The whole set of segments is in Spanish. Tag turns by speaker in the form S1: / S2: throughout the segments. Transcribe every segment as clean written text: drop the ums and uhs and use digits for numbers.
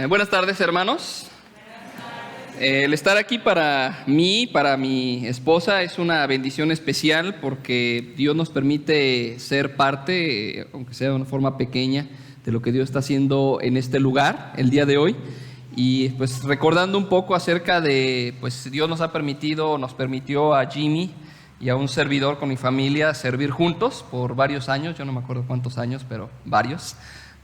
S1: Buenas tardes, hermanos. El estar aquí para mí, para mi esposa, es una bendición especial porque Dios nos permite ser parte, aunque sea de una forma pequeña, de lo que Dios está haciendo en este lugar el día de hoy. Y pues recordando un poco acerca de, pues Dios nos permitió a Jimmy y a un servidor con mi familia servir juntos por varios años. Yo no me acuerdo cuántos años, pero varios,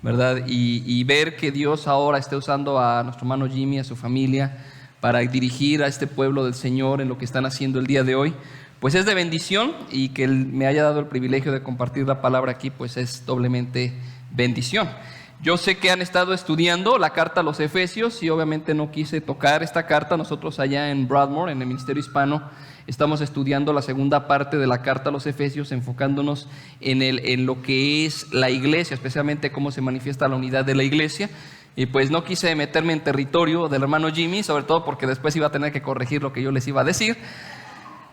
S1: ¿verdad? Y ver que Dios ahora esté usando a nuestro hermano Jimmy, a su familia, para dirigir a este pueblo del Señor en lo que están haciendo el día de hoy, pues es de bendición, y que Él me haya dado el privilegio de compartir la palabra aquí, pues es doblemente bendición. Yo sé que han estado estudiando la carta a los Efesios y obviamente no quise tocar esta carta. Nosotros allá en Broadmoor, en el Ministerio Hispano, estamos estudiando la segunda parte de la carta a los Efesios, enfocándonos en lo que es la iglesia, especialmente cómo se manifiesta la unidad de la iglesia. Y pues no quise meterme en territorio del hermano Jimmy, sobre todo porque después iba a tener que corregir lo que yo les iba a decir.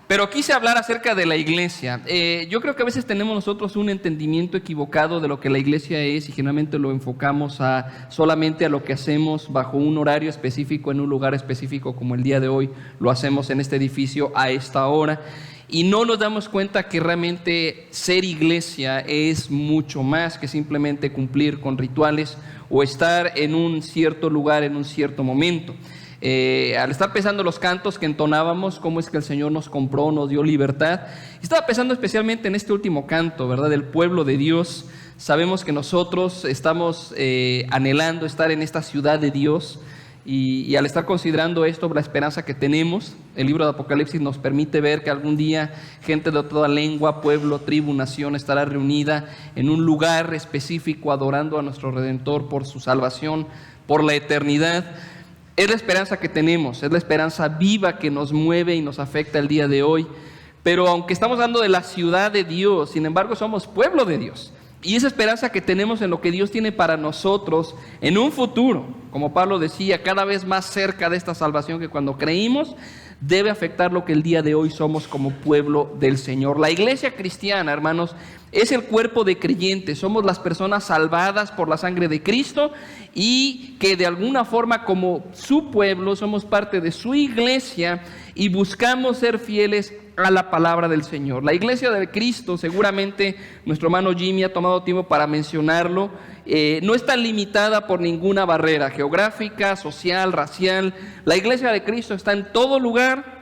S1: Pero quise hablar acerca de la iglesia. Yo creo que a veces tenemos nosotros un entendimiento equivocado de lo que la iglesia es, y generalmente lo enfocamos solamente a lo que hacemos bajo un horario específico, en un lugar específico, como el día de hoy lo hacemos en este edificio a esta hora. Y no nos damos cuenta que realmente ser iglesia es mucho más que simplemente cumplir con rituales o estar en un cierto lugar en un cierto momento. Al estar pensando los cantos que entonábamos, cómo es que el Señor nos compró, nos dio libertad, estaba pensando especialmente en este último canto, ¿verdad? Del pueblo de Dios. Sabemos que nosotros estamos anhelando estar en esta ciudad de Dios, y al estar considerando esto, la esperanza que tenemos, el libro de Apocalipsis nos permite ver que algún día gente de toda lengua, pueblo, tribu, nación estará reunida en un lugar específico adorando a nuestro Redentor por su salvación, por la eternidad. Es la esperanza que tenemos, es la esperanza viva que nos mueve y nos afecta el día de hoy. Pero aunque estamos hablando de la ciudad de Dios, sin embargo somos pueblo de Dios. Y esa esperanza que tenemos en lo que Dios tiene para nosotros en un futuro, como Pablo decía, cada vez más cerca de esta salvación que cuando creímos, debe afectar lo que el día de hoy somos como pueblo del Señor. La iglesia cristiana, hermanos, es el cuerpo de creyentes. Somos las personas salvadas por la sangre de Cristo, y que de alguna forma, como su pueblo, somos parte de su iglesia y buscamos ser fieles a la palabra del Señor. La iglesia de Cristo, seguramente nuestro hermano Jimmy ha tomado tiempo para mencionarlo, no está limitada por ninguna barrera geográfica, social, racial. La iglesia de Cristo está en todo lugar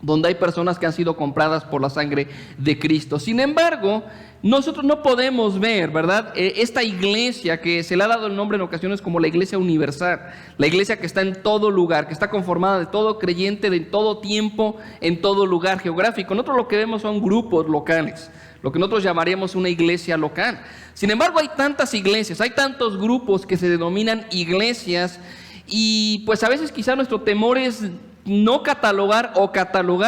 S1: donde hay personas que han sido compradas por la sangre de Cristo. Sin embargo, nosotros no podemos ver, ¿verdad?, esta iglesia que se le ha dado el nombre en ocasiones como la iglesia universal, la iglesia que está en todo lugar, que está conformada de todo creyente, de todo tiempo, en todo lugar geográfico. Nosotros lo que vemos son grupos locales, lo que nosotros llamaríamos una iglesia local. Sin embargo, hay tantas iglesias, hay tantos grupos que se denominan iglesias, y pues a veces quizá nuestro temor es no catalogar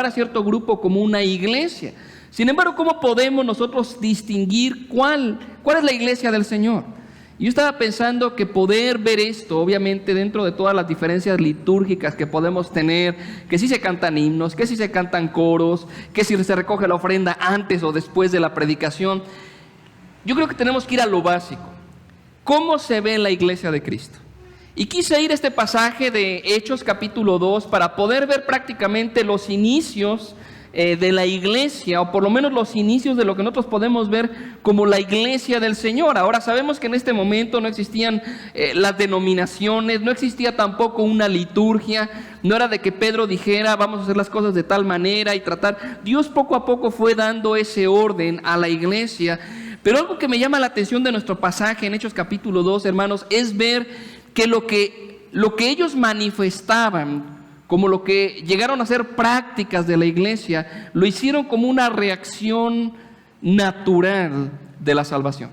S1: a cierto grupo como una iglesia. Sin embargo, ¿cómo podemos nosotros distinguir cuál es la iglesia del Señor? Y yo estaba pensando que poder ver esto, obviamente dentro de todas las diferencias litúrgicas que podemos tener, que si se cantan himnos, que si se cantan coros, que si se recoge la ofrenda antes o después de la predicación, yo creo que tenemos que ir a lo básico. ¿Cómo se ve la iglesia de Cristo? Y quise ir a este pasaje de Hechos capítulo 2 para poder ver prácticamente los inicios de la iglesia, o por lo menos los inicios de lo que nosotros podemos ver como la iglesia del Señor. Ahora sabemos que en este momento no existían las denominaciones, no existía tampoco una liturgia, no era de que Pedro dijera vamos a hacer las cosas de tal manera y tratar. Dios poco a poco fue dando ese orden a la iglesia. Pero algo que me llama la atención de nuestro pasaje en Hechos capítulo 2, hermanos, es ver que lo que ellos manifestaban, como lo que llegaron a ser prácticas de la iglesia, lo hicieron como una reacción natural de la salvación.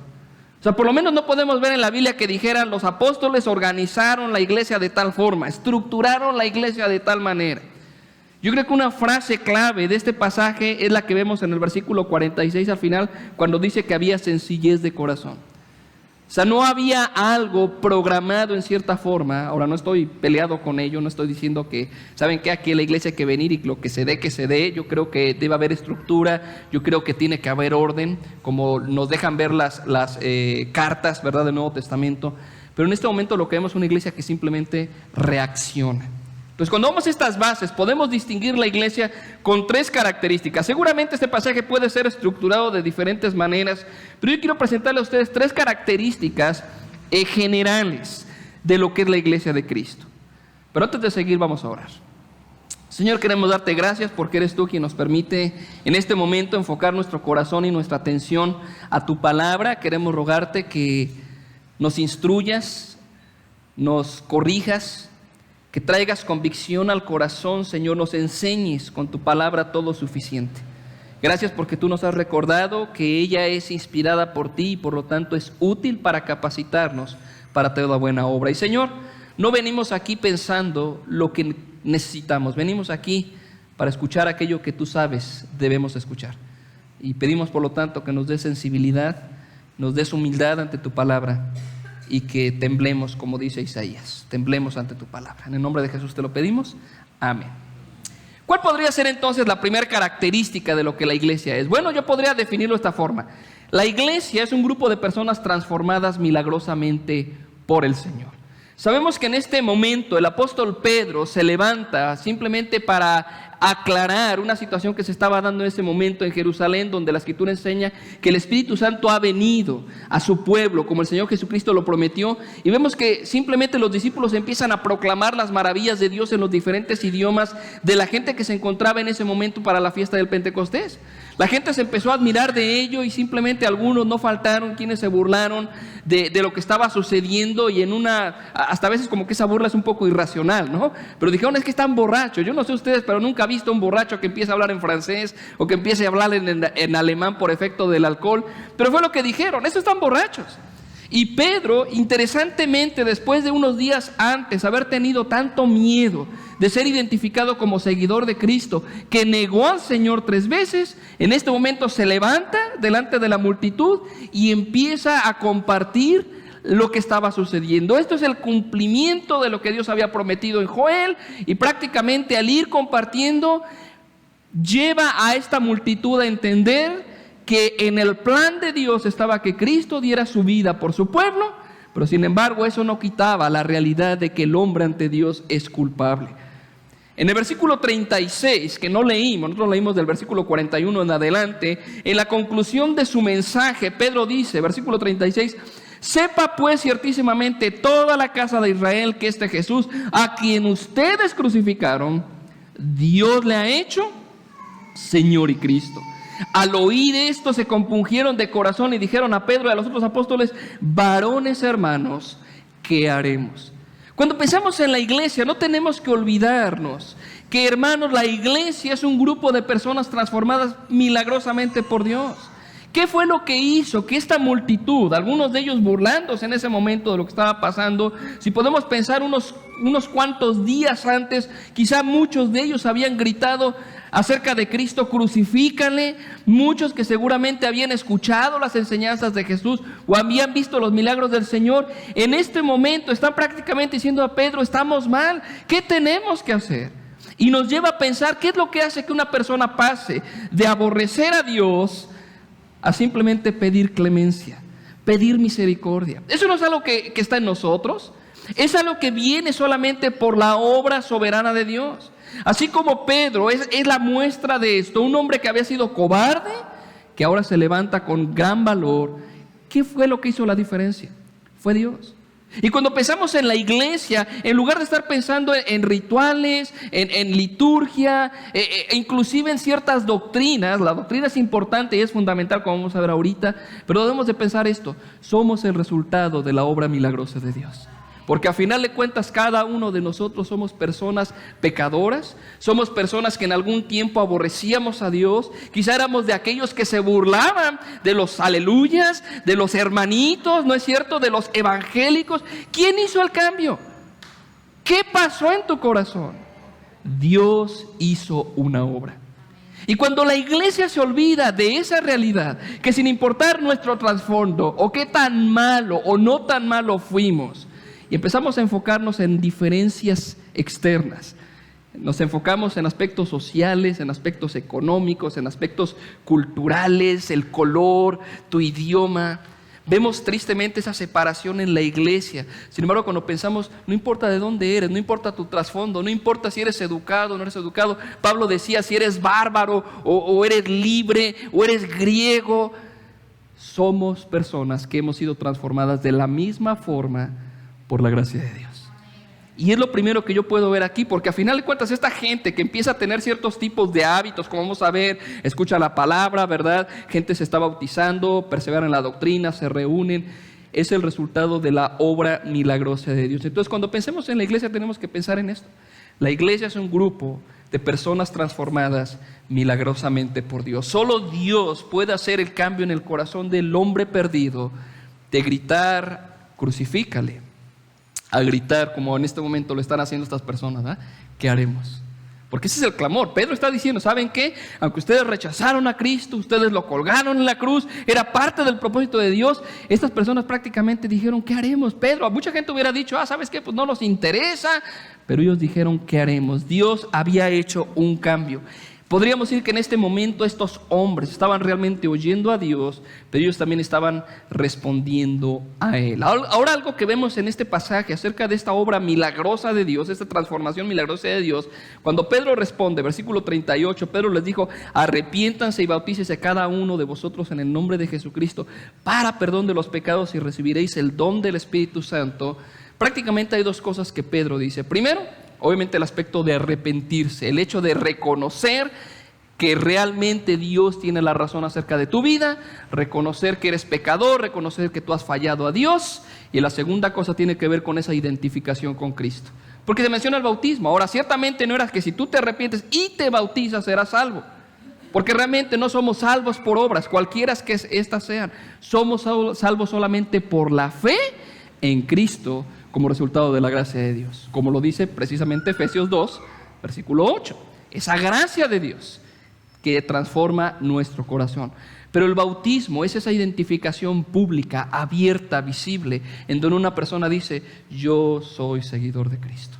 S1: O sea, por lo menos no podemos ver en la Biblia que dijeran los apóstoles organizaron la iglesia de tal forma, estructuraron la iglesia de tal manera. Yo creo que una frase clave de este pasaje es la que vemos en el versículo 46 al final, cuando dice que había sencillez de corazón. O sea, no había algo programado en cierta forma. Ahora, no estoy peleado con ello, no estoy diciendo que, ¿saben qué? Aquí en la iglesia hay que venir y lo que se dé, que se dé. Yo creo que debe haber estructura, yo creo que tiene que haber orden, como nos dejan ver las cartas, ¿verdad?, del Nuevo Testamento. Pero en este momento lo que vemos es una iglesia que simplemente reacciona. Entonces, cuando vemos estas bases, podemos distinguir la iglesia con 3 características. Seguramente este pasaje puede ser estructurado de diferentes maneras, pero yo quiero presentarle a ustedes 3 características generales de lo que es la iglesia de Cristo. Pero antes de seguir, vamos a orar. Señor, queremos darte gracias porque eres tú quien nos permite en este momento enfocar nuestro corazón y nuestra atención a tu palabra. Queremos rogarte que nos instruyas, nos corrijas, que traigas convicción al corazón, Señor, nos enseñes con tu palabra todo suficiente. Gracias porque tú nos has recordado que ella es inspirada por ti y por lo tanto es útil para capacitarnos para toda buena obra. Y Señor, no venimos aquí pensando lo que necesitamos, venimos aquí para escuchar aquello que tú sabes debemos escuchar. Y pedimos por lo tanto que nos des sensibilidad, nos des humildad ante tu palabra y que temblemos, como dice Isaías, temblemos ante tu palabra. En el nombre de Jesús te lo pedimos, amén. ¿Cuál podría ser entonces la primera característica de lo que la iglesia es? Bueno, yo podría definirlo de esta forma. La iglesia es un grupo de personas transformadas milagrosamente por el Señor. Sabemos que en este momento el apóstol Pedro se levanta simplemente para aclarar una situación que se estaba dando en ese momento en Jerusalén, donde la Escritura enseña que el Espíritu Santo ha venido a su pueblo, como el Señor Jesucristo lo prometió, y vemos que simplemente los discípulos empiezan a proclamar las maravillas de Dios en los diferentes idiomas de la gente que se encontraba en ese momento para la fiesta del Pentecostés. La gente se empezó a admirar de ello y simplemente algunos no faltaron quienes se burlaron de lo que estaba sucediendo, y hasta a veces como que esa burla es un poco irracional, ¿no? Pero dijeron, es que están borrachos. Yo no sé ustedes, pero nunca he visto un borracho que empiece a hablar en francés o que empiece a hablar en alemán por efecto del alcohol. Pero fue lo que dijeron, estos están borrachos. Y Pedro, interesantemente, después de unos días antes haber tenido tanto miedo de ser identificado como seguidor de Cristo, que negó al Señor 3 veces, en este momento se levanta delante de la multitud y empieza a compartir lo que estaba sucediendo. Esto es el cumplimiento de lo que Dios había prometido en Joel, y prácticamente al ir compartiendo, lleva a esta multitud a entender que en el plan de Dios estaba que Cristo diera su vida por su pueblo, pero sin embargo eso no quitaba la realidad de que el hombre ante Dios es culpable. En el versículo 36, que no leímos, nosotros leímos del versículo 41 en adelante, en la conclusión de su mensaje, Pedro dice, versículo 36, sepa pues ciertísimamente toda la casa de Israel que este Jesús, a quien ustedes crucificaron, Dios le ha hecho Señor y Cristo. Al oír esto se compungieron de corazón y dijeron a Pedro y a los otros apóstoles, varones hermanos, ¿qué haremos? Cuando pensamos en la iglesia, no tenemos que olvidarnos que, hermanos, la iglesia es un grupo de personas transformadas milagrosamente por Dios. ¿Qué fue lo que hizo que esta multitud, algunos de ellos burlándose en ese momento de lo que estaba pasando, si podemos pensar unos cuantos días antes, quizá muchos de ellos habían gritado acerca de Cristo, crucifícanle? Muchos que seguramente habían escuchado las enseñanzas de Jesús o habían visto los milagros del Señor, en este momento están prácticamente diciendo a Pedro, estamos mal, ¿qué tenemos que hacer? Y nos lleva a pensar, ¿qué es lo que hace que una persona pase de aborrecer a Dios a simplemente pedir clemencia, pedir misericordia? Eso no es algo que está en nosotros, es algo que viene solamente por la obra soberana de Dios. Así como Pedro es la muestra de esto, un hombre que había sido cobarde, que ahora se levanta con gran valor. ¿Qué fue lo que hizo la diferencia? Fue Dios. Y cuando pensamos en la iglesia, en lugar de estar pensando en rituales, en liturgia, inclusive en ciertas doctrinas, la doctrina es importante y es fundamental, como vamos a ver ahorita, pero debemos de pensar esto: somos el resultado de la obra milagrosa de Dios. Porque a final de cuentas cada uno de nosotros somos personas pecadoras, somos personas que en algún tiempo aborrecíamos a Dios, quizá éramos de aquellos que se burlaban de los aleluyas, de los hermanitos, ¿no es cierto?, de los evangélicos. ¿Quién hizo el cambio? ¿Qué pasó en tu corazón? Dios hizo una obra. Y cuando la iglesia se olvida de esa realidad, que sin importar nuestro trasfondo o qué tan malo o no tan malo fuimos, y empezamos a enfocarnos en diferencias externas, nos enfocamos en aspectos sociales, en aspectos económicos, en aspectos culturales, el color, tu idioma, Vemos tristemente esa separación en la iglesia. Sin embargo, cuando pensamos, no importa de dónde eres, no importa tu trasfondo, no importa si eres educado o no eres educado. Pablo decía, si eres bárbaro o eres libre o eres griego, somos personas que hemos sido transformadas de la misma forma por la gracia de Dios. Y es lo primero que yo puedo ver aquí, porque a final de cuentas esta gente que empieza a tener ciertos tipos de hábitos, como vamos a ver, escucha la palabra, ¿verdad? Gente se está bautizando, persevera en la doctrina, se reúnen, es el resultado de la obra milagrosa de Dios. Entonces, cuando pensemos en la iglesia tenemos que pensar en esto. La iglesia es un grupo de personas transformadas milagrosamente por Dios. Solo Dios puede hacer el cambio en el corazón del hombre perdido, de gritar, crucifícale, a gritar como en este momento lo están haciendo estas personas, ¿verdad? ¿Qué haremos? Porque ese es el clamor. Pedro está diciendo, ¿saben qué? Aunque ustedes rechazaron a Cristo, ustedes lo colgaron en la cruz, era parte del propósito de Dios, estas personas prácticamente dijeron, ¿qué haremos? Pedro, mucha gente hubiera dicho, ¿sabes qué? Pues no nos interesa, pero ellos dijeron, ¿qué haremos? Dios había hecho un cambio. Podríamos decir que en este momento estos hombres estaban realmente oyendo a Dios, pero ellos también estaban respondiendo a Él. Ahora algo que vemos en este pasaje acerca de esta obra milagrosa de Dios, esta transformación milagrosa de Dios, cuando Pedro responde, versículo 38, Pedro les dijo, arrepiéntanse y bautícese cada uno de vosotros en el nombre de Jesucristo para perdón de los pecados y recibiréis el don del Espíritu Santo. Prácticamente hay dos cosas que Pedro dice. Primero, obviamente el aspecto de arrepentirse, el hecho de reconocer que realmente Dios tiene la razón acerca de tu vida, reconocer que eres pecador, reconocer que tú has fallado a Dios. Y la segunda cosa tiene que ver con esa identificación con Cristo. Porque se menciona el bautismo. Ahora, ciertamente no era que si tú te arrepientes y te bautizas serás salvo. Porque realmente no somos salvos por obras, cualquiera que estas sean. Somos salvos solamente por la fe en Cristo, como resultado de la gracia de Dios, como lo dice precisamente Efesios 2, versículo 8, esa gracia de Dios que transforma nuestro corazón. Pero el bautismo es esa identificación pública, abierta, visible, en donde una persona dice, yo soy seguidor de Cristo.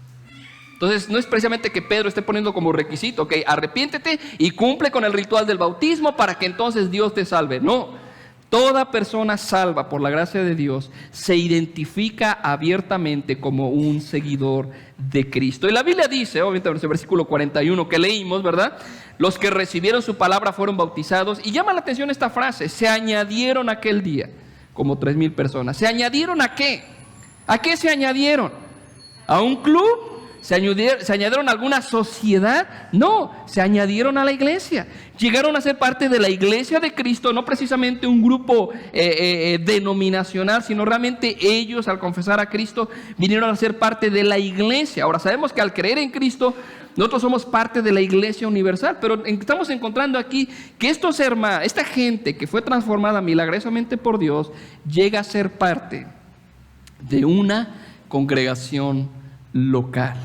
S1: Entonces no es precisamente que Pedro esté poniendo como requisito, ok, arrepiéntete y cumple con el ritual del bautismo para que entonces Dios te salve. No. Toda persona salva por la gracia de Dios se identifica abiertamente como un seguidor de Cristo. Y la Biblia dice, obviamente en el versículo 41 que leímos, ¿verdad? Los que recibieron su palabra fueron bautizados. Y llama la atención esta frase, se añadieron aquel día como 3,000 personas. ¿Se añadieron a qué? ¿A qué se añadieron? ¿A un club? ¿Se añadieron a alguna sociedad? No, se añadieron a la iglesia. Llegaron a ser parte de la iglesia de Cristo, no precisamente un grupo denominacional, sino realmente ellos al confesar a Cristo vinieron a ser parte de la iglesia. Ahora sabemos que al creer en Cristo nosotros somos parte de la iglesia universal, pero estamos encontrando aquí que esta gente que fue transformada milagrosamente por Dios llega a ser parte de una congregación local.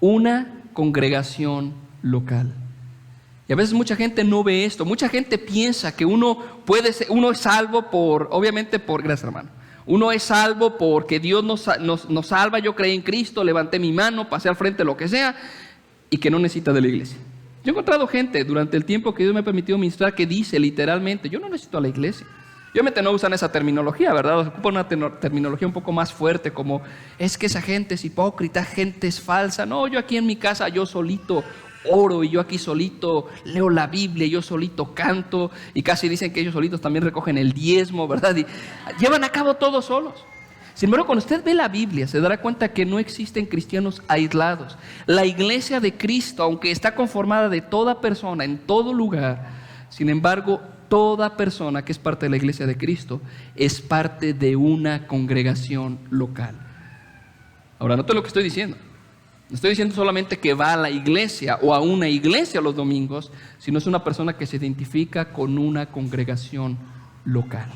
S1: Una congregación local. Y a veces mucha gente no ve esto. Mucha gente piensa que uno es salvo gracias hermano. Uno es salvo porque Dios nos salva. Yo creí en Cristo, levanté mi mano, pasé al frente, lo que sea, y que no necesita de la iglesia. Yo he encontrado gente durante el tiempo que Dios me ha permitido ministrar que dice literalmente, yo no necesito a la iglesia. Obviamente no usan esa terminología, ¿verdad? Ocupan una terminología un poco más fuerte, como es que esa gente es hipócrita, gente es falsa. No, yo aquí en mi casa, yo solito oro y yo aquí solito leo la Biblia, yo solito canto, y casi dicen que ellos solitos también recogen el diezmo, ¿verdad? Y llevan a cabo todo solos. Sin embargo, cuando usted ve la Biblia, se dará cuenta que no existen cristianos aislados. La iglesia de Cristo, aunque está conformada de toda persona, en todo lugar, sin embargo, toda persona que es parte de la iglesia de Cristo es parte de una congregación local. Ahora, note lo que estoy diciendo. No estoy diciendo solamente que va a la iglesia o a una iglesia los domingos, sino es una persona que se identifica con una congregación local.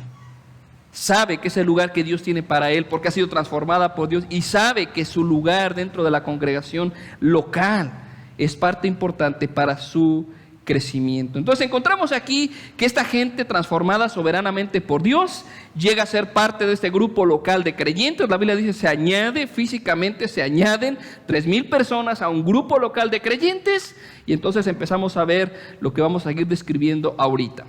S1: Sabe que es el lugar que Dios tiene para él porque ha sido transformada por Dios y sabe que su lugar dentro de la congregación local es parte importante para su crecimiento. Entonces encontramos aquí que esta gente transformada soberanamente por Dios llega a ser parte de este grupo local de creyentes. La Biblia dice físicamente se añaden 3,000 personas a un grupo local de creyentes, y entonces empezamos a ver lo que vamos a seguir describiendo ahorita.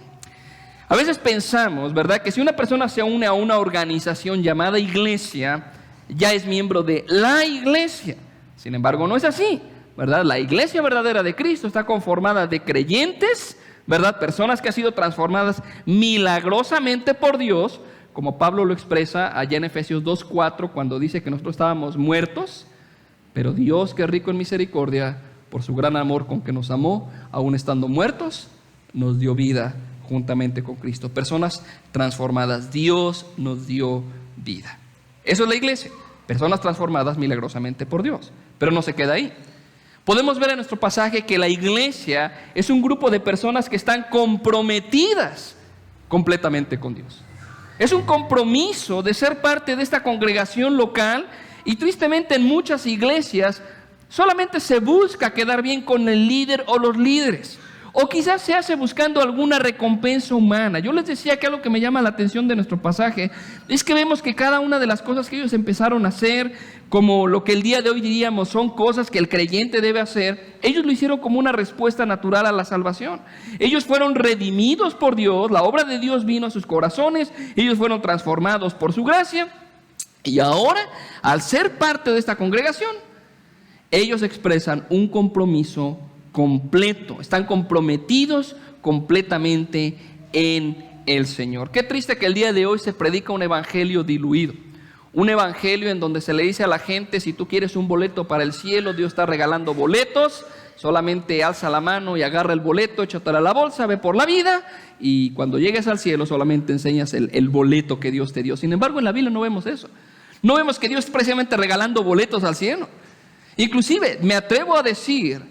S1: A veces pensamos, ¿verdad?, que si una persona se une a una organización llamada iglesia, ya es miembro de la iglesia. Sin embargo, no es así, ¿verdad? La iglesia verdadera de Cristo está conformada de creyentes, ¿verdad?, personas que han sido transformadas milagrosamente por Dios, como Pablo lo expresa allá en Efesios 2:4, cuando dice que nosotros estábamos muertos, pero Dios, que es rico en misericordia, por su gran amor con que nos amó, aún estando muertos, nos dio vida juntamente con Cristo. Personas transformadas. Dios nos dio vida. Eso es la iglesia. Personas transformadas milagrosamente por Dios. Pero no se queda ahí. Podemos ver en nuestro pasaje que la iglesia es un grupo de personas que están comprometidas completamente con Dios. Es un compromiso de ser parte de esta congregación local, y tristemente en muchas iglesias solamente se busca quedar bien con el líder o los líderes, o quizás se hace buscando alguna recompensa humana. Yo les decía que algo que me llama la atención de nuestro pasaje es que vemos que cada una de las cosas que ellos empezaron a hacer, como lo que el día de hoy diríamos son cosas que el creyente debe hacer, ellos lo hicieron como una respuesta natural a la salvación. Ellos fueron redimidos por Dios, la obra de Dios vino a sus corazones, ellos fueron transformados por su gracia, y ahora, al ser parte de esta congregación, ellos expresan un compromiso completo, están comprometidos completamente en el Señor. Qué triste que el día de hoy se predica un evangelio diluido, un evangelio en donde se le dice a la gente: si tú quieres un boleto para el cielo, Dios está regalando boletos, solamente alza la mano y agarra el boleto, échatelo a la bolsa, ve por la vida, y cuando llegues al cielo solamente enseñas el boleto que Dios te dio. Sin embargo, en la Biblia no vemos eso. No vemos que Dios esté precisamente regalando boletos al cielo. Inclusive me atrevo a decir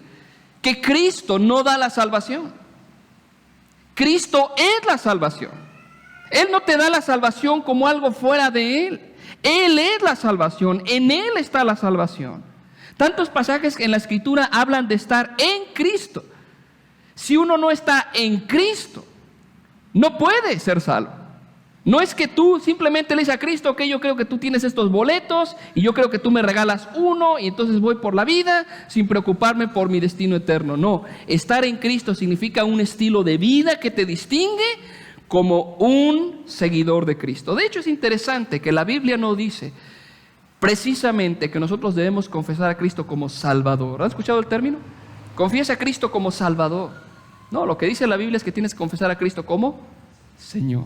S1: que Cristo no da la salvación. Cristo es la salvación. Él no te da la salvación como algo fuera de Él. Él es la salvación. En Él está la salvación. Tantos pasajes en la Escritura hablan de estar en Cristo. Si uno no está en Cristo, no puede ser salvo. No es que tú simplemente le dices a Cristo: ok, yo creo que tú tienes estos boletos y yo creo que tú me regalas uno y entonces voy por la vida sin preocuparme por mi destino eterno. No, estar en Cristo significa un estilo de vida que te distingue como un seguidor de Cristo. De hecho, es interesante que la Biblia no dice precisamente que nosotros debemos confesar a Cristo como Salvador. ¿Han escuchado el término? Confiesa a Cristo como Salvador. No, lo que dice la Biblia es que tienes que confesar a Cristo como Señor.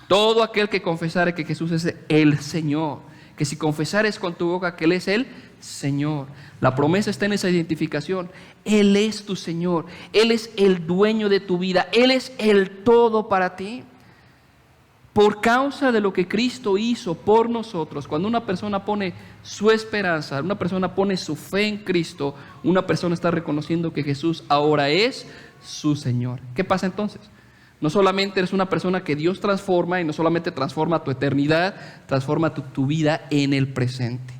S1: Todo aquel que confesare que Jesús es el Señor, que si confesares con tu boca que Él es el Señor. La promesa está en esa identificación. Él es tu Señor, Él es el dueño de tu vida, Él es el todo para ti. Por causa de lo que Cristo hizo por nosotros, cuando una persona pone su esperanza, una persona pone su fe en Cristo, una persona está reconociendo que Jesús ahora es su Señor. ¿Qué pasa entonces? No solamente eres una persona que Dios transforma, y no solamente transforma tu eternidad, transforma tu vida en el presente.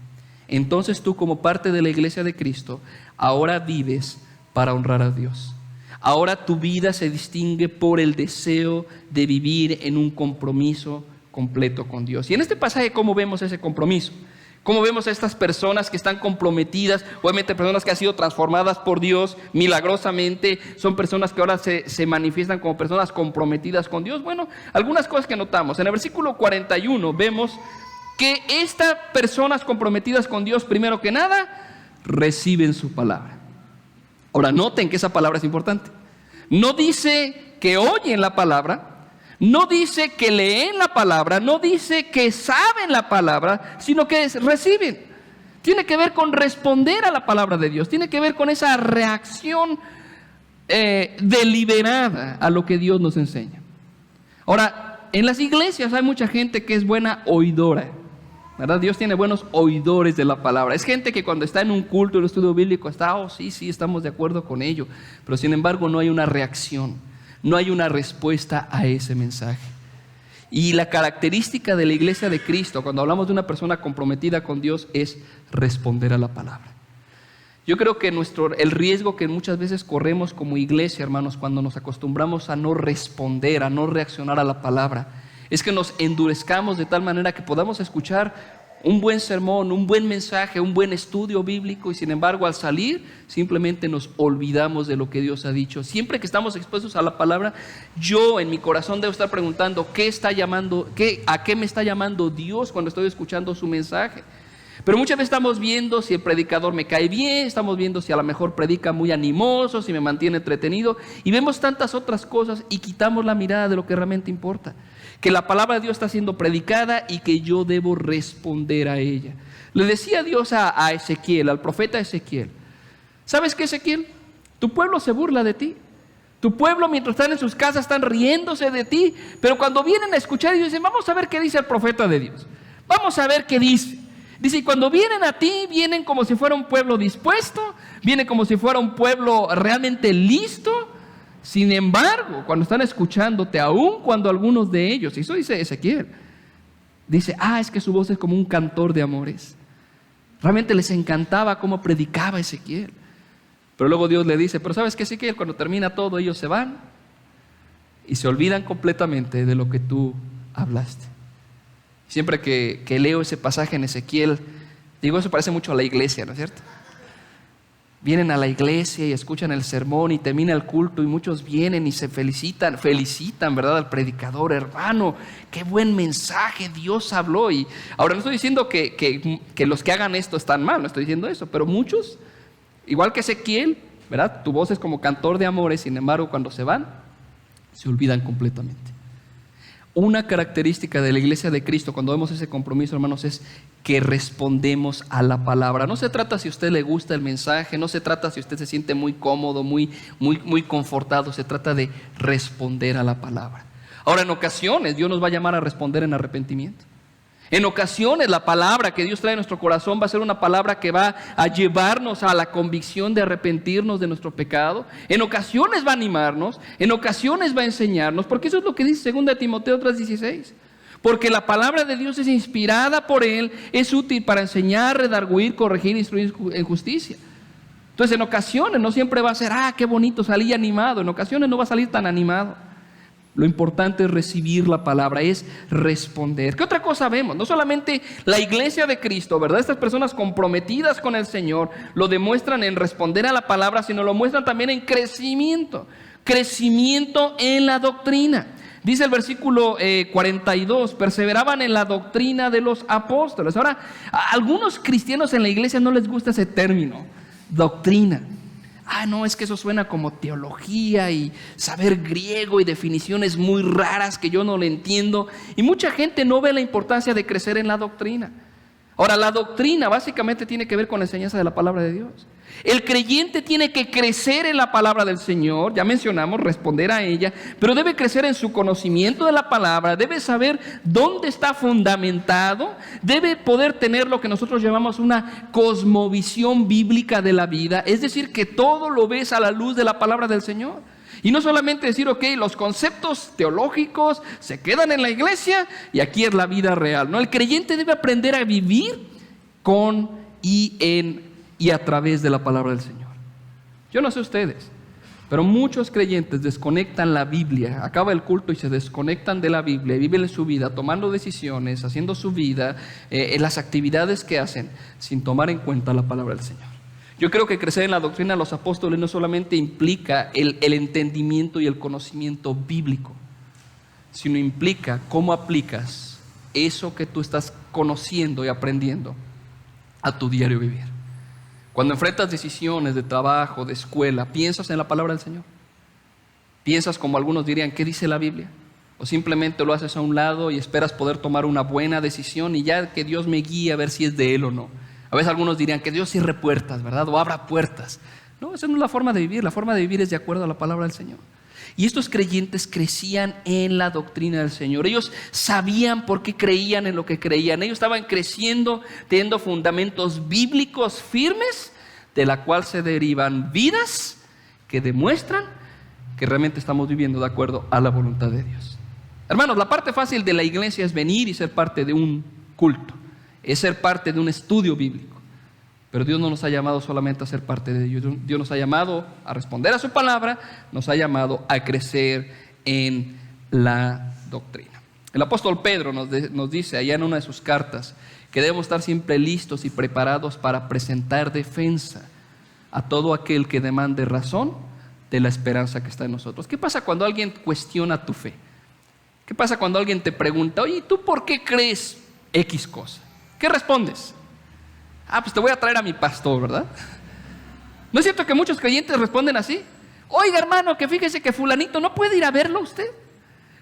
S1: Entonces tú, como parte de la iglesia de Cristo, ahora vives para honrar a Dios. Ahora tu vida se distingue por el deseo de vivir en un compromiso completo con Dios. Y en este pasaje, ¿cómo vemos ese compromiso? ¿Cómo vemos a estas personas que están comprometidas? Obviamente personas que han sido transformadas por Dios milagrosamente. Son personas que ahora se manifiestan como personas comprometidas con Dios. Bueno, algunas cosas que notamos. En el versículo 41 vemos que estas personas comprometidas con Dios, primero que nada, reciben su palabra. Ahora noten que esa palabra es importante. No dice que oyen la palabra, no dice que leen la palabra, no dice que saben la palabra, sino que reciben. Tiene que ver con responder a la palabra de Dios, tiene que ver con esa reacción deliberada a lo que Dios nos enseña. Ahora, en las iglesias hay mucha gente que es buena oidora, ¿verdad? Dios tiene buenos oidores de la palabra. Es gente que cuando está en un culto, en un estudio bíblico, está: oh, sí, estamos de acuerdo con ello. Pero sin embargo no hay una reacción, no hay una respuesta a ese mensaje. Y la característica de la iglesia de Cristo, cuando hablamos de una persona comprometida con Dios, es responder a la palabra. Yo creo que el riesgo que muchas veces corremos como iglesia, hermanos, cuando nos acostumbramos a no responder, a no reaccionar a la palabra, es que nos endurezcamos de tal manera que podamos escuchar un buen sermón, un buen mensaje, un buen estudio bíblico, y sin embargo al salir simplemente nos olvidamos de lo que Dios ha dicho. Siempre que estamos expuestos a la palabra, yo en mi corazón debo estar preguntando ¿a qué me está llamando Dios cuando estoy escuchando su mensaje? Pero muchas veces estamos viendo si el predicador me cae bien, estamos viendo si a lo mejor predica muy animoso, si me mantiene entretenido, y vemos tantas otras cosas y quitamos la mirada de lo que realmente importa. Que la palabra de Dios está siendo predicada y que yo debo responder a ella. Le decía Dios a Ezequiel, al profeta Ezequiel: ¿sabes qué, Ezequiel? Tu pueblo se burla de ti. Tu pueblo, mientras están en sus casas, están riéndose de ti. Pero cuando vienen a escuchar, ellos dicen: vamos a ver qué dice el profeta de Dios. Vamos a ver qué dice. Dice, y cuando vienen a ti, vienen como si fuera un pueblo dispuesto, vienen como si fuera un pueblo realmente listo. Sin embargo, cuando están escuchándote, aun cuando algunos de ellos, y eso dice Ezequiel, dice: es que su voz es como un cantor de amores. Realmente les encantaba cómo predicaba Ezequiel. Pero luego Dios le dice: pero ¿sabes qué, Ezequiel? Cuando termina todo, ellos se van y se olvidan completamente de lo que tú hablaste. Siempre que leo ese pasaje en Ezequiel, digo, eso parece mucho a la iglesia, ¿no es cierto? Vienen a la iglesia y escuchan el sermón y termina el culto y muchos vienen y se felicitan, ¿verdad?, al predicador: hermano, qué buen mensaje Dios habló. Y ahora no estoy diciendo que los que hagan esto están mal, no estoy diciendo eso, pero muchos, igual que Ezequiel, ¿verdad?, tu voz es como cantor de amores, sin embargo cuando se van, se olvidan completamente. Una característica de la iglesia de Cristo cuando vemos ese compromiso, hermanos, es que respondemos a la palabra. No se trata si a usted le gusta el mensaje, no se trata si usted se siente muy cómodo, muy confortado, se trata de responder a la palabra. Ahora, en ocasiones Dios nos va a llamar a responder en arrepentimiento. En ocasiones la palabra que Dios trae en nuestro corazón va a ser una palabra que va a llevarnos a la convicción de arrepentirnos de nuestro pecado. En ocasiones va a animarnos, en ocasiones va a enseñarnos, porque eso es lo que dice 2 Timoteo 3:16. Porque la palabra de Dios es inspirada por Él, es útil para enseñar, redarguir, corregir, instruir en justicia. Entonces, en ocasiones no siempre va a ser: qué bonito, salí animado. En ocasiones no va a salir tan animado. Lo importante es recibir la palabra, es responder. ¿Qué otra cosa vemos? No solamente la iglesia de Cristo, ¿verdad? Estas personas comprometidas con el Señor lo demuestran en responder a la palabra, sino lo muestran también en crecimiento. Crecimiento en la doctrina. Dice el versículo 42, perseveraban en la doctrina de los apóstoles. Ahora, a algunos cristianos en la iglesia no les gusta ese término, doctrina. No, es que eso suena como teología y saber griego y definiciones muy raras que yo no le entiendo. Y mucha gente no ve la importancia de crecer en la doctrina. Ahora, la doctrina básicamente tiene que ver con la enseñanza de la palabra de Dios. El creyente tiene que crecer en la palabra del Señor, ya mencionamos, responder a ella, pero debe crecer en su conocimiento de la palabra, debe saber dónde está fundamentado, debe poder tener lo que nosotros llamamos una cosmovisión bíblica de la vida, es decir, que todo lo ves a la luz de la palabra del Señor. Y no solamente decir, los conceptos teológicos se quedan en la iglesia y aquí es la vida real. No, el creyente debe aprender a vivir con y a través de la palabra del Señor. Yo no sé ustedes, pero muchos creyentes desconectan la Biblia, acaba el culto y se desconectan de la Biblia, y viven su vida tomando decisiones, haciendo su vida, en las actividades que hacen, sin tomar en cuenta la palabra del Señor. Yo creo que crecer en la doctrina de los apóstoles no solamente implica el entendimiento y el conocimiento bíblico, sino implica cómo aplicas eso que tú estás conociendo y aprendiendo a tu diario vivir. Cuando enfrentas decisiones de trabajo, de escuela, ¿piensas en la palabra del Señor? ¿Piensas, como algunos dirían, qué dice la Biblia? ¿O simplemente lo haces a un lado y esperas poder tomar una buena decisión y ya que Dios me guíe a ver si es de Él o no? A veces algunos dirían que Dios cierre puertas, ¿verdad? O abra puertas. No, esa no es la forma de vivir. La forma de vivir es de acuerdo a la palabra del Señor. Y estos creyentes crecían en la doctrina del Señor. Ellos sabían por qué creían en lo que creían. Ellos estaban creciendo, teniendo fundamentos bíblicos firmes, de la cual se derivan vidas que demuestran que realmente estamos viviendo de acuerdo a la voluntad de Dios. Hermanos, la parte fácil de la iglesia es venir y ser parte de un culto, es ser parte de un estudio bíblico. Pero Dios no nos ha llamado solamente a ser parte de Dios. Dios nos ha llamado a responder a su palabra, nos ha llamado a crecer en la doctrina. El apóstol Pedro nos dice allá en una de sus cartas que debemos estar siempre listos y preparados para presentar defensa a todo aquel que demande razón de la esperanza que está en nosotros. ¿Qué pasa cuando alguien cuestiona tu fe? ¿Qué pasa cuando alguien te pregunta, oye, ¿tú por qué crees X cosa? ¿Qué respondes? Pues te voy a traer a mi pastor, ¿verdad? ¿No es cierto que muchos creyentes responden así? Oiga, hermano, que fíjese que fulanito no puede ir a verlo usted.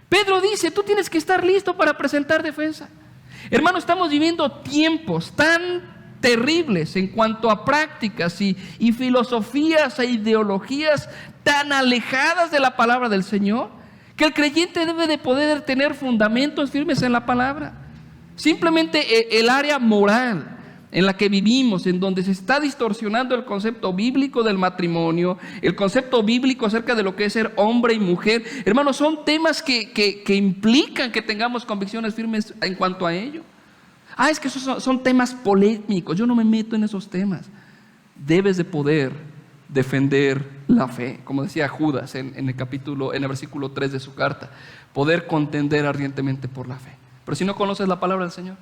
S1: Pedro dice, tú tienes que estar listo para presentar defensa. Hermano, estamos viviendo tiempos tan terribles en cuanto a prácticas y filosofías e ideologías tan alejadas de la palabra del Señor, que el creyente debe de poder tener fundamentos firmes en la palabra. Simplemente el área moral en la que vivimos, en donde se está distorsionando el concepto bíblico del matrimonio, el concepto bíblico acerca de lo que es ser hombre y mujer, hermanos, son temas que implican que tengamos convicciones firmes en cuanto a ello. Es que esos son temas polémicos, yo no me meto en esos temas. Debes de poder defender la fe, como decía Judas en el versículo 3 de su carta, poder contender ardientemente por la fe. Pero si no conoces la palabra del Señor,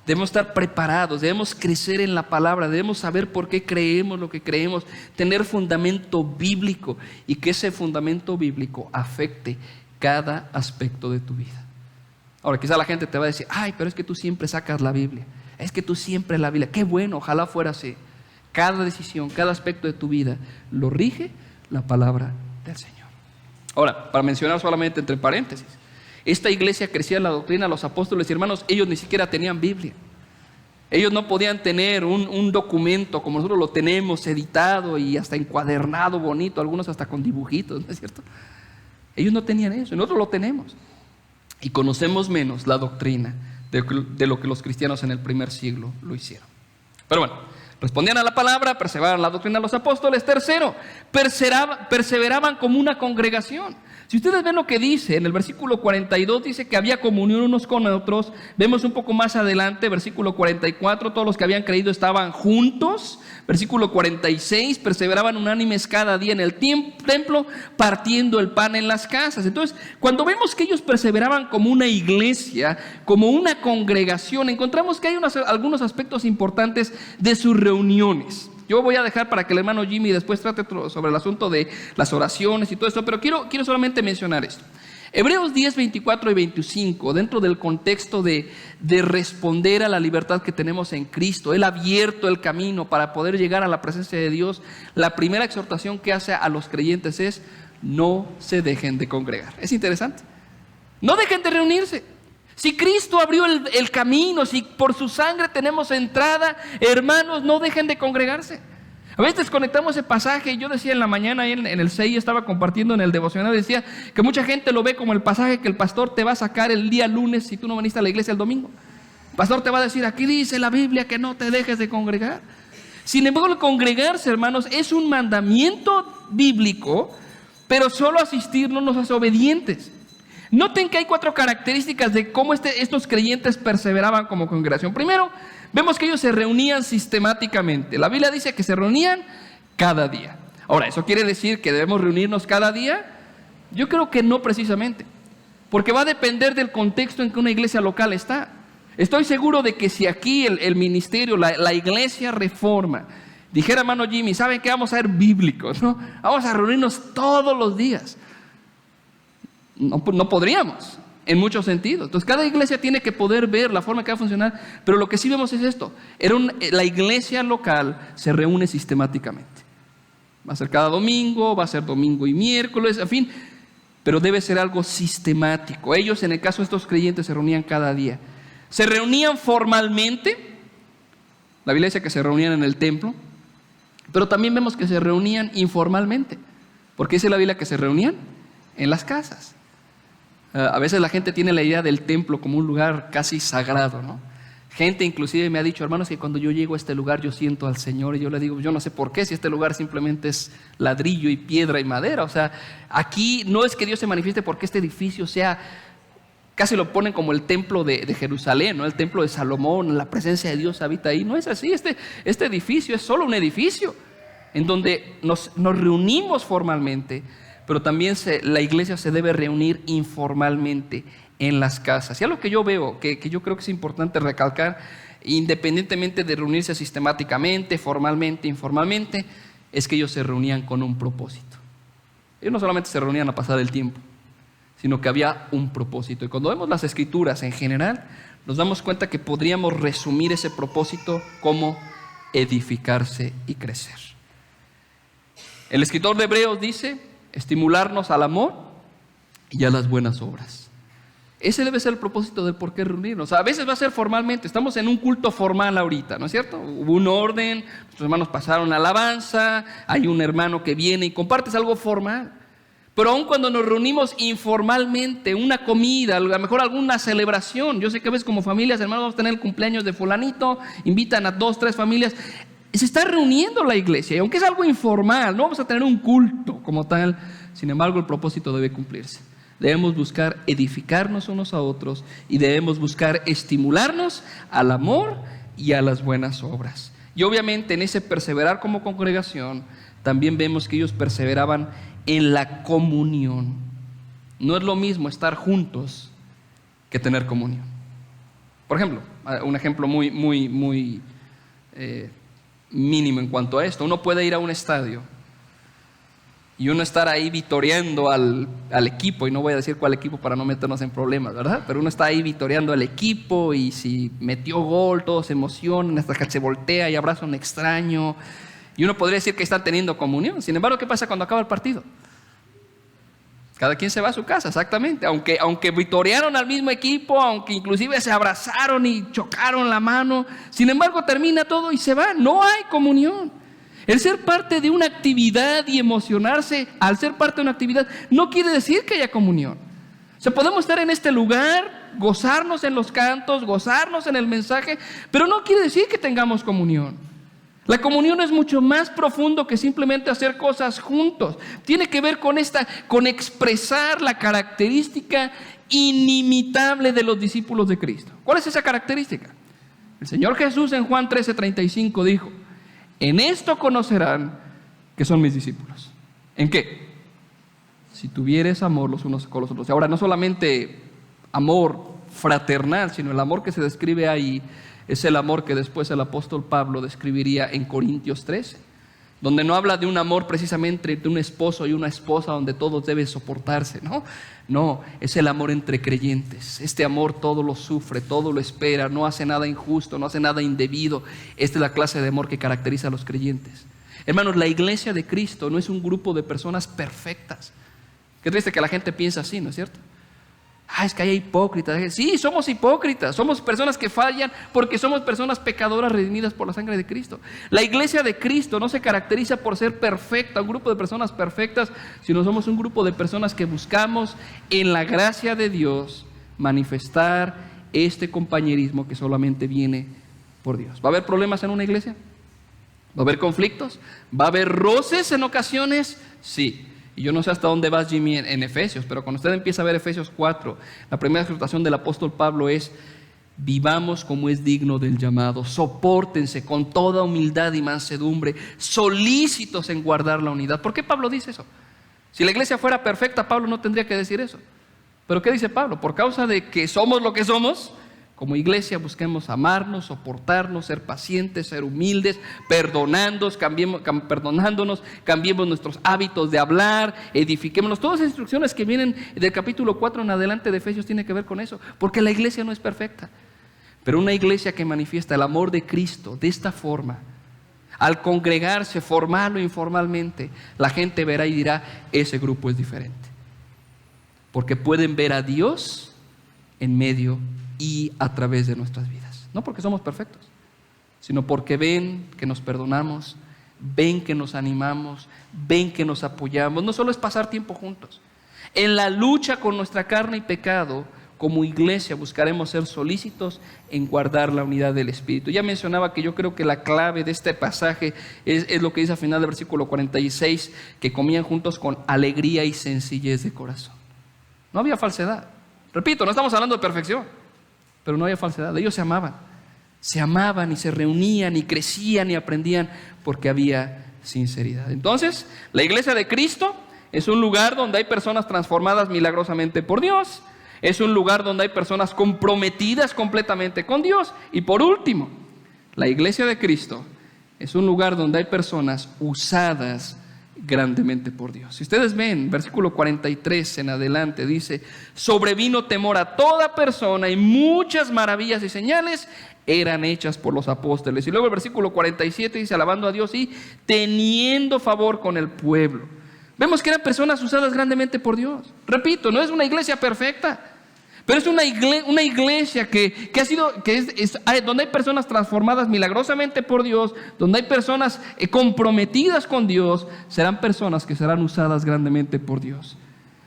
S1: debemos estar preparados, debemos crecer en la palabra, debemos saber por qué creemos lo que creemos, tener fundamento bíblico y que ese fundamento bíblico afecte cada aspecto de tu vida. Ahora, quizá la gente te va a decir, pero es que tú siempre sacas la Biblia, es que tú siempre la Biblia. Qué bueno, ojalá fuera así. Cada decisión, cada aspecto de tu vida lo rige la palabra del Señor. Ahora, para mencionar solamente entre paréntesis, esta iglesia crecía en la doctrina de los apóstoles y hermanos, ellos ni siquiera tenían Biblia. Ellos no podían tener un documento como nosotros lo tenemos, editado y hasta encuadernado, bonito, algunos hasta con dibujitos, ¿no es cierto? Ellos no tenían eso, nosotros lo tenemos. Y conocemos menos la doctrina de lo que los cristianos en el primer siglo lo hicieron. Pero bueno, respondían a la palabra, perseveraban en la doctrina de los apóstoles. Tercero, perseveraban como una congregación. Si ustedes ven lo que dice en el versículo 42, dice que había comunión unos con otros. Vemos un poco más adelante, versículo 44, todos los que habían creído estaban juntos. Versículo 46, perseveraban unánimes cada día en el templo, partiendo el pan en las casas. Entonces, cuando vemos que ellos perseveraban como una iglesia, como una congregación, encontramos que hay algunos aspectos importantes de sus reuniones. Yo voy a dejar para que el hermano Jimmy después trate sobre el asunto de las oraciones y todo esto, pero quiero solamente mencionar esto. Hebreos 10, 24 y 25, dentro del contexto de responder a la libertad que tenemos en Cristo, Él ha abierto el camino para poder llegar a la presencia de Dios. La primera exhortación que hace a los creyentes es: no se dejen de congregar. Es interesante. No dejen de reunirse. Si Cristo abrió el camino, si por su sangre tenemos entrada, hermanos, no dejen de congregarse. A veces desconectamos ese pasaje. Yo decía en la mañana en el 6, estaba compartiendo en el devocional, decía que mucha gente lo ve como el pasaje que el pastor te va a sacar el día lunes si tú no viniste a la iglesia el domingo. El pastor te va a decir: aquí dice la Biblia que no te dejes de congregar. Sin embargo, el congregarse, hermanos, es un mandamiento bíblico, pero solo asistir no nos hace obedientes. Noten que hay 4 características de cómo estos creyentes perseveraban como congregación. Primero, vemos que ellos se reunían sistemáticamente. La Biblia dice que se reunían cada día. Ahora, ¿eso quiere decir que debemos reunirnos cada día? Yo creo que no precisamente, porque va a depender del contexto en que una iglesia local está. Estoy seguro de que si aquí el ministerio, la iglesia Reforma, dijera, hermano Jimmy, ¿saben qué? Vamos a ser bíblicos, ¿no? Vamos a reunirnos todos los días. No podríamos, en muchos sentidos. Entonces cada iglesia tiene que poder ver la forma que va a funcionar, pero lo que sí vemos es esto: la iglesia local se reúne sistemáticamente. Va a ser cada domingo, va a ser domingo y miércoles, en fin, pero debe ser algo sistemático. Ellos, en el caso de estos creyentes, se reunían cada día. Se reunían formalmente. La Biblia dice que se reunían en el templo, pero también vemos que se reunían informalmente, porque dice la Biblia que se reunían en las casas. A veces la gente tiene la idea del templo como un lugar casi sagrado, ¿no? Gente inclusive me ha dicho: hermanos, que cuando yo llego a este lugar yo siento al Señor. Y yo le digo: yo no sé por qué, si este lugar simplemente es ladrillo y piedra y madera. O sea, aquí no es que Dios se manifieste porque este edificio sea, casi lo ponen como el templo de Jerusalén, ¿no? El templo de Salomón, la presencia de Dios habita ahí. No es así. Este edificio es solo un edificio en donde nos reunimos formalmente pero también la iglesia se debe reunir informalmente en las casas. Y algo que yo veo, que yo creo que es importante recalcar, independientemente de reunirse sistemáticamente, formalmente, informalmente, es que ellos se reunían con un propósito. Ellos no solamente se reunían a pasar el tiempo, sino que había un propósito. Y cuando vemos las Escrituras en general, nos damos cuenta que podríamos resumir ese propósito como edificarse y crecer. El escritor de Hebreos dice: estimularnos al amor y a las buenas obras. Ese debe ser el propósito del por qué reunirnos. A veces va a ser formalmente, estamos en un culto formal ahorita, ¿no es cierto? Hubo un orden, nuestros hermanos pasaron alabanza, hay un hermano que viene y compartes algo formal. Pero aun cuando nos reunimos informalmente, una comida, a lo mejor alguna celebración, yo sé que a veces como familias, hermanos, vamos a tener el cumpleaños de fulanito, invitan a 2, 3 familias, se está reuniendo la iglesia, y aunque es algo informal, no vamos a tener un culto como tal, sin embargo el propósito debe cumplirse. Debemos buscar edificarnos unos a otros y debemos buscar estimularnos al amor y a las buenas obras. Y obviamente en ese perseverar como congregación, también vemos que ellos perseveraban en la comunión. No es lo mismo estar juntos que tener comunión. Por ejemplo, un ejemplo muy mínimo en cuanto a esto. Uno puede ir a un estadio y uno estar ahí vitoreando al equipo, y no voy a decir cuál equipo para no meternos en problemas, ¿verdad? Pero uno está ahí vitoreando al equipo, y si metió gol, todos se emocionan, hasta que se voltea y abraza a un extraño. Y uno podría decir que están teniendo comunión. Sin embargo, ¿qué pasa cuando acaba el partido? Cada quien se va a su casa, exactamente. Aunque vitorearon al mismo equipo, aunque inclusive se abrazaron y chocaron la mano, sin embargo termina todo y se va. No hay comunión. El ser parte de una actividad y emocionarse al ser parte de una actividad no quiere decir que haya comunión. O sea, podemos estar en este lugar, gozarnos en los cantos, gozarnos en el mensaje, pero no quiere decir que tengamos comunión. La comunión es mucho más profundo que simplemente hacer cosas juntos. Tiene que ver con expresar la característica inimitable de los discípulos de Cristo. ¿Cuál es esa característica? El Señor Jesús en Juan 13:35 dijo: en esto conocerán que son mis discípulos. ¿En qué? Si tuvieres amor los unos con los otros. Ahora, no solamente amor fraternal, sino el amor que se describe ahí es el amor que después el apóstol Pablo describiría en Corintios 13, donde no habla de un amor precisamente de un esposo y una esposa donde todos deben soportarse, no, es el amor entre creyentes. Este amor todo lo sufre, todo lo espera, no hace nada injusto, no hace nada indebido. Esta es la clase de amor que caracteriza a los creyentes. Hermanos, la iglesia de Cristo no es un grupo de personas perfectas. Qué triste que la gente piensa así, ¿no es cierto? Es que hay hipócritas. Sí, somos hipócritas, somos personas que fallan porque somos personas pecadoras redimidas por la sangre de Cristo. La iglesia de Cristo no se caracteriza por ser perfecta, un grupo de personas perfectas, sino somos un grupo de personas que buscamos en la gracia de Dios manifestar este compañerismo que solamente viene por Dios. ¿Va a haber problemas en una iglesia? ¿Va a haber conflictos? ¿Va a haber roces en ocasiones? Sí. Y yo no sé hasta dónde vas, Jimmy, en Efesios, pero cuando usted empieza a ver Efesios 4, la primera exhortación del apóstol Pablo es: vivamos como es digno del llamado, sopórtense con toda humildad y mansedumbre, solícitos en guardar la unidad. ¿Por qué Pablo dice eso? Si la iglesia fuera perfecta, Pablo no tendría que decir eso. ¿Pero qué dice Pablo? Por causa de que somos lo que somos, como iglesia busquemos amarnos, soportarnos, ser pacientes, ser humildes, perdonándonos, cambiemos nuestros hábitos de hablar, edifiquémonos. Todas las instrucciones que vienen del capítulo 4 en adelante de Efesios tienen que ver con eso, porque la iglesia no es perfecta. Pero una iglesia que manifiesta el amor de Cristo de esta forma, al congregarse formal o informalmente, la gente verá y dirá: ese grupo es diferente. Porque pueden ver a Dios en medio y a través de nuestras vidas. No porque somos perfectos, sino porque ven que nos perdonamos, ven que nos animamos, ven que nos apoyamos. No solo es pasar tiempo juntos. En la lucha con nuestra carne y pecado, como iglesia buscaremos ser solícitos en guardar la unidad del Espíritu. Ya mencionaba que yo creo que la clave de este pasaje es lo que dice al final del versículo 46, que comían juntos con alegría y sencillez de corazón. No había falsedad. Repito, no estamos hablando de perfección, pero no había falsedad. Ellos se amaban y se reunían y crecían y aprendían porque había sinceridad. Entonces, la iglesia de Cristo Es un lugar donde hay personas transformadas milagrosamente por Dios. Es un lugar donde hay personas comprometidas completamente con Dios. Y por último, la iglesia de Cristo es un lugar donde hay personas usadas grandemente por Dios. Si ustedes ven, versículo 43 en adelante dice: sobrevino temor a toda persona y muchas maravillas y señales eran hechas por los apóstoles. Y luego el versículo 47 dice: alabando a Dios y teniendo favor con el pueblo. Vemos que eran personas usadas grandemente por Dios. Repito, no es una iglesia perfecta, pero es una iglesia donde hay personas transformadas milagrosamente por Dios, donde hay personas comprometidas con Dios. Serán personas que serán usadas grandemente por Dios.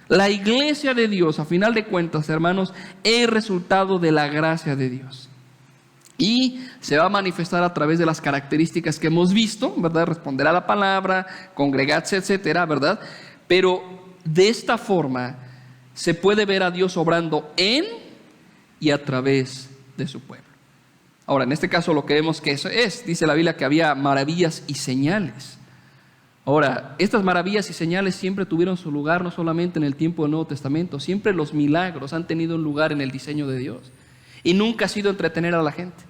S1: La iglesia de Dios, a final de cuentas, hermanos, es resultado de la gracia de Dios. Y se va a manifestar a través de las características que hemos visto, ¿verdad? Responder a la palabra, congregarse, etcétera, ¿verdad? Pero de esta forma se puede ver a Dios obrando en y a través de su pueblo. Ahora, en este caso lo que vemos que eso es, dice la Biblia que había maravillas y señales. Ahora, estas maravillas y señales siempre tuvieron su lugar, no solamente en el tiempo del Nuevo Testamento, siempre los milagros han tenido un lugar en el diseño de Dios. Y nunca ha sido entretener a la gente.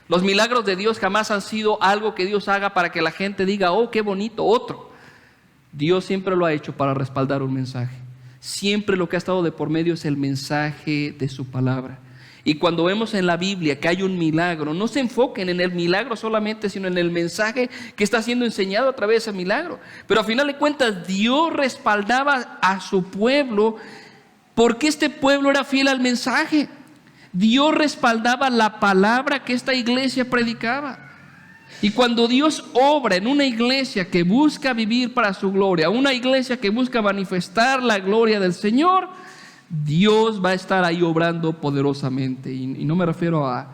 S1: Los milagros de Dios jamás han sido algo que Dios haga para que la gente diga: oh, qué bonito, otro. Dios siempre lo ha hecho para respaldar un mensaje. Siempre lo que ha estado de por medio es el mensaje de su palabra. Y cuando vemos en la Biblia que hay un milagro, no se enfoquen en el milagro solamente, sino en el mensaje que está siendo enseñado a través de ese milagro. Pero a final de cuentas, Dios respaldaba a su pueblo porque este pueblo era fiel al mensaje. Dios respaldaba la palabra que esta iglesia predicaba. Y cuando Dios obra en una iglesia que busca vivir para su gloria, una iglesia que busca manifestar la gloria del Señor, Dios va a estar ahí obrando poderosamente. Y no me refiero a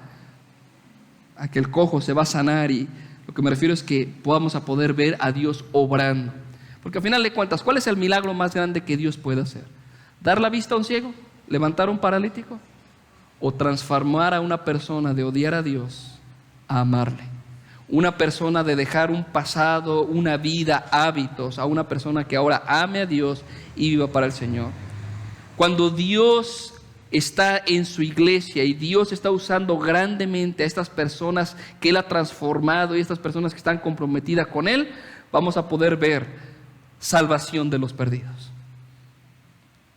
S1: que el cojo se va a sanar, y lo que me refiero es que podamos a poder ver a Dios obrando. Porque al final de cuentas, ¿cuál es el milagro más grande que Dios puede hacer? ¿Dar la vista a un ciego? ¿Levantar a un paralítico? ¿O transformar a una persona de odiar a Dios a amarle? Una persona de dejar un pasado, una vida, hábitos, a una persona que ahora ame a Dios y viva para el Señor. Cuando Dios está en su iglesia y Dios está usando grandemente a estas personas que Él ha transformado y estas personas que están comprometidas con Él, vamos a poder ver salvación de los perdidos.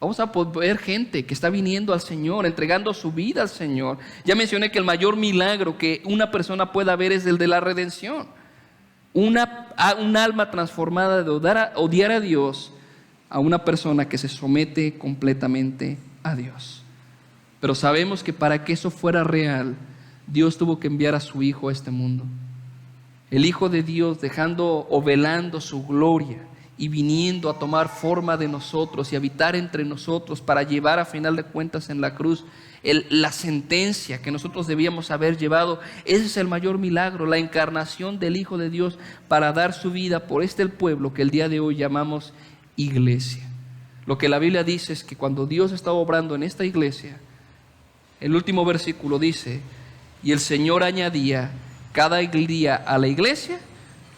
S1: Vamos a ver gente que está viniendo al Señor, entregando su vida al Señor. Ya mencioné que el mayor milagro que una persona pueda ver es el de la redención. Un alma transformada de odiar a Dios a una persona que se somete completamente a Dios. Pero sabemos que para que eso fuera real, Dios tuvo que enviar a su Hijo a este mundo. El Hijo de Dios dejando o velando su gloria y viniendo a tomar forma de nosotros y habitar entre nosotros para llevar a final de cuentas en la cruz la sentencia que nosotros debíamos haber llevado. Ese es el mayor milagro, la encarnación del Hijo de Dios para dar su vida por el pueblo que el día de hoy llamamos iglesia. Lo que la Biblia dice es que cuando Dios estaba obrando en esta iglesia, el último versículo dice: y el Señor añadía cada día a la iglesia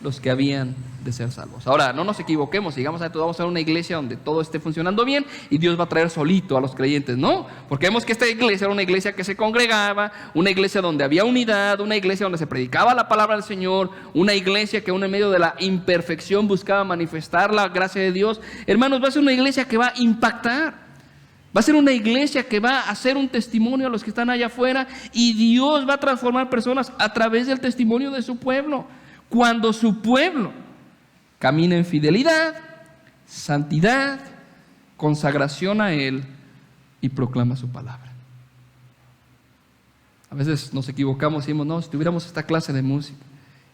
S1: los que habían de ser salvos. Ahora, no nos equivoquemos, digamos, vamos a una iglesia donde todo esté funcionando bien y Dios va a traer solito a los creyentes. No, porque vemos que esta iglesia era una iglesia que se congregaba, una iglesia donde había unidad, una iglesia donde se predicaba la palabra del Señor, una iglesia que aún en medio de la imperfección buscaba manifestar la gracia de Dios. Hermanos, va a ser una iglesia que va a impactar. Va a ser una iglesia que va a hacer un testimonio a los que están allá afuera, y Dios va a transformar personas a través del testimonio de su pueblo. Cuando su pueblo camina en fidelidad, santidad, consagración a Él y proclama su palabra. A veces nos equivocamos y decimos: no, si tuviéramos esta clase de música,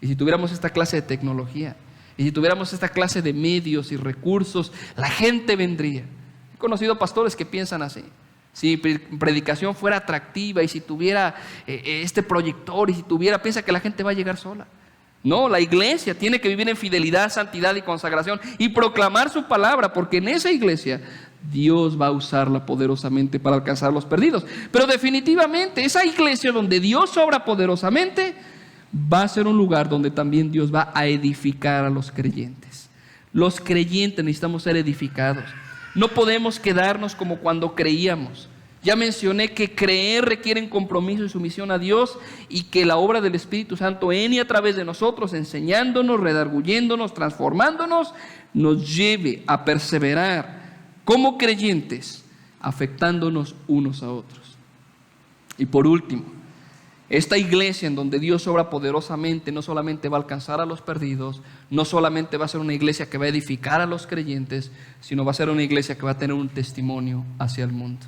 S1: y si tuviéramos esta clase de tecnología, y si tuviéramos esta clase de medios y recursos, la gente vendría. He conocido pastores que piensan así: si predicación fuera atractiva, y si tuviera este proyector, y si tuviera, piensa que la gente va a llegar sola. No, la iglesia tiene que vivir en fidelidad, santidad y consagración y proclamar su palabra, porque en esa iglesia Dios va a usarla poderosamente para alcanzar los perdidos. Pero definitivamente esa iglesia donde Dios obra poderosamente va a ser un lugar donde también Dios va a edificar a los creyentes. Los creyentes necesitamos ser edificados. No podemos quedarnos como cuando creíamos. Ya mencioné que creer requiere compromiso y sumisión a Dios, y que la obra del Espíritu Santo en y a través de nosotros, enseñándonos, redarguyéndonos, transformándonos, nos lleve a perseverar como creyentes, afectándonos unos a otros. Y por último, esta iglesia en donde Dios obra poderosamente no solamente va a alcanzar a los perdidos, no solamente va a ser una iglesia que va a edificar a los creyentes, sino va a ser una iglesia que va a tener un testimonio hacia el mundo.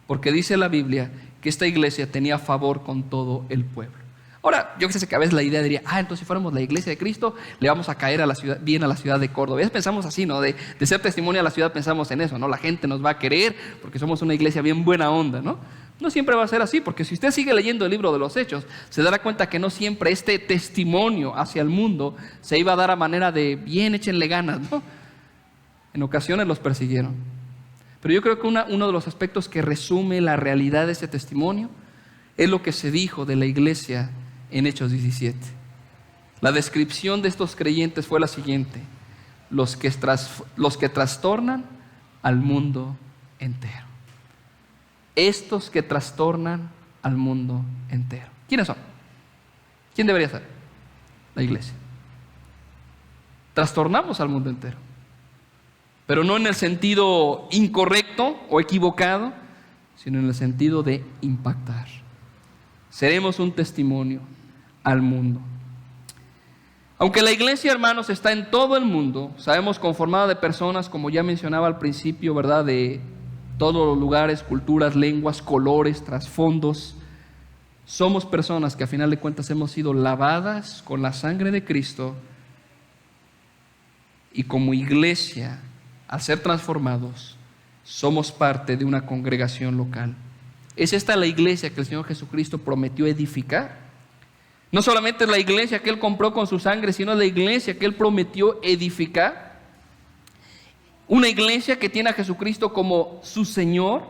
S1: Porque dice la Biblia que esta iglesia tenía favor con todo el pueblo. Ahora, yo sé que a veces la idea diría, entonces si fuéramos la iglesia de Cristo, le vamos a caer a la ciudad, bien a la ciudad de Córdoba. A veces pensamos así, ¿no? De ser testimonio a la ciudad pensamos en eso, ¿no? La gente nos va a querer porque somos una iglesia bien buena onda, ¿no? No siempre va a ser así, porque si usted sigue leyendo el libro de los Hechos, se dará cuenta que no siempre este testimonio hacia el mundo se iba a dar a manera de, bien, échenle ganas, ¿no? En ocasiones los persiguieron. Pero yo creo que uno de los aspectos que resume la realidad de ese testimonio es lo que se dijo de la iglesia en Hechos 17. La descripción de estos creyentes fue la siguiente: los que trastornan al mundo entero. Estos que trastornan al mundo entero. ¿Quiénes son? ¿Quién debería ser? La iglesia. Trastornamos al mundo entero, pero no en el sentido incorrecto o equivocado, sino en el sentido de impactar. Seremos un testimonio al mundo. Aunque la iglesia, hermanos, está en todo el mundo, sabemos, conformada de personas, como ya mencionaba al principio, ¿verdad?, de todos los lugares, culturas, lenguas, colores, trasfondos. Somos personas que a final de cuentas hemos sido lavadas con la sangre de Cristo, y como iglesia, al ser transformados, somos parte de una congregación local. ¿Es esta la iglesia que el Señor Jesucristo prometió edificar? No solamente es la iglesia que Él compró con su sangre, sino la iglesia que Él prometió edificar. Una iglesia que tiene a Jesucristo como su Señor,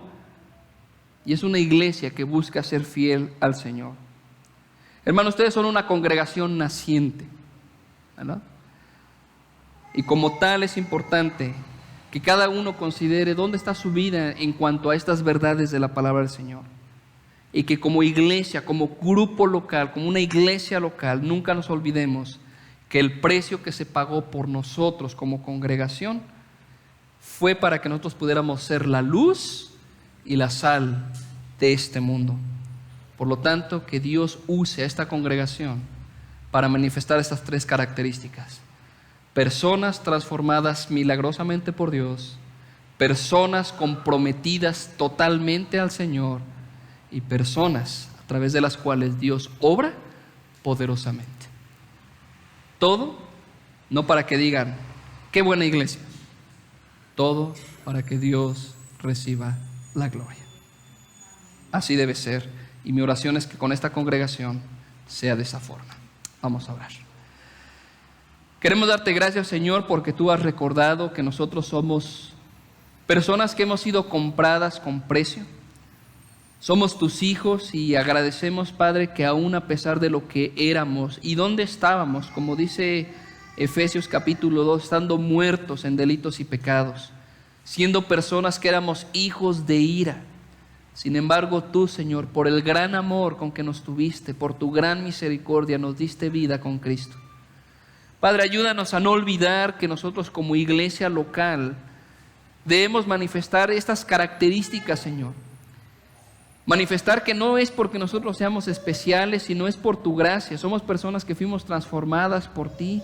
S1: y es una iglesia que busca ser fiel al Señor. Hermanos, ustedes son una congregación naciente, ¿verdad? Y como tal es importante que cada uno considere dónde está su vida en cuanto a estas verdades de la palabra del Señor. Y que como iglesia, como grupo local, como una iglesia local, nunca nos olvidemos que el precio que se pagó por nosotros como congregación fue para que nosotros pudiéramos ser la luz y la sal de este mundo. Por lo tanto, que Dios use a esta congregación para manifestar estas tres características: personas transformadas milagrosamente por Dios, personas comprometidas totalmente al Señor, y personas a través de las cuales Dios obra poderosamente. Todo no para que digan, qué buena iglesia. Todo para que Dios reciba la gloria. Así debe ser, y mi oración es que con esta congregación sea de esa forma. Vamos a orar. Queremos darte gracias, Señor, porque tú has recordado que nosotros somos personas que hemos sido compradas con precio. Somos tus hijos y agradecemos, Padre, que aún a pesar de lo que éramos y dónde estábamos, como dice Efesios capítulo 2, estando muertos en delitos y pecados, siendo personas que éramos hijos de ira. Sin embargo, tú, Señor, por el gran amor con que nos tuviste, por tu gran misericordia, nos diste vida con Cristo. Padre, ayúdanos a no olvidar que nosotros como iglesia local debemos manifestar estas características, Señor. Manifestar que no es porque nosotros seamos especiales, sino es por tu gracia. Somos personas que fuimos transformadas por ti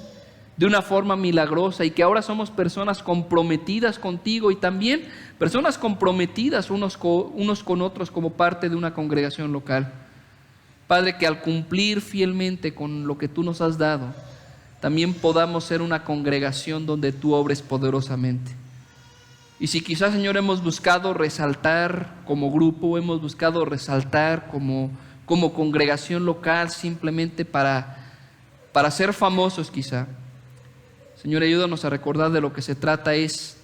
S1: de una forma milagrosa, y que ahora somos personas comprometidas contigo, y también personas comprometidas unos con otros como parte de una congregación local. Padre, que al cumplir fielmente con lo que tú nos has dado, también podamos ser una congregación donde tú obres poderosamente. Y si quizás, Señor, hemos buscado resaltar como grupo, hemos buscado resaltar como congregación local simplemente para ser famosos quizá, Señor, ayúdanos a recordar de lo que se trata es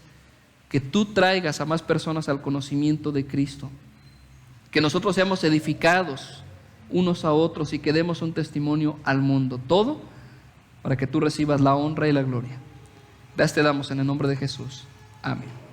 S1: que tú traigas a más personas al conocimiento de Cristo, que nosotros seamos edificados unos a otros y que demos un testimonio al mundo, todo para que tú recibas la honra y la gloria. Gracias te damos en el nombre de Jesús. Amén.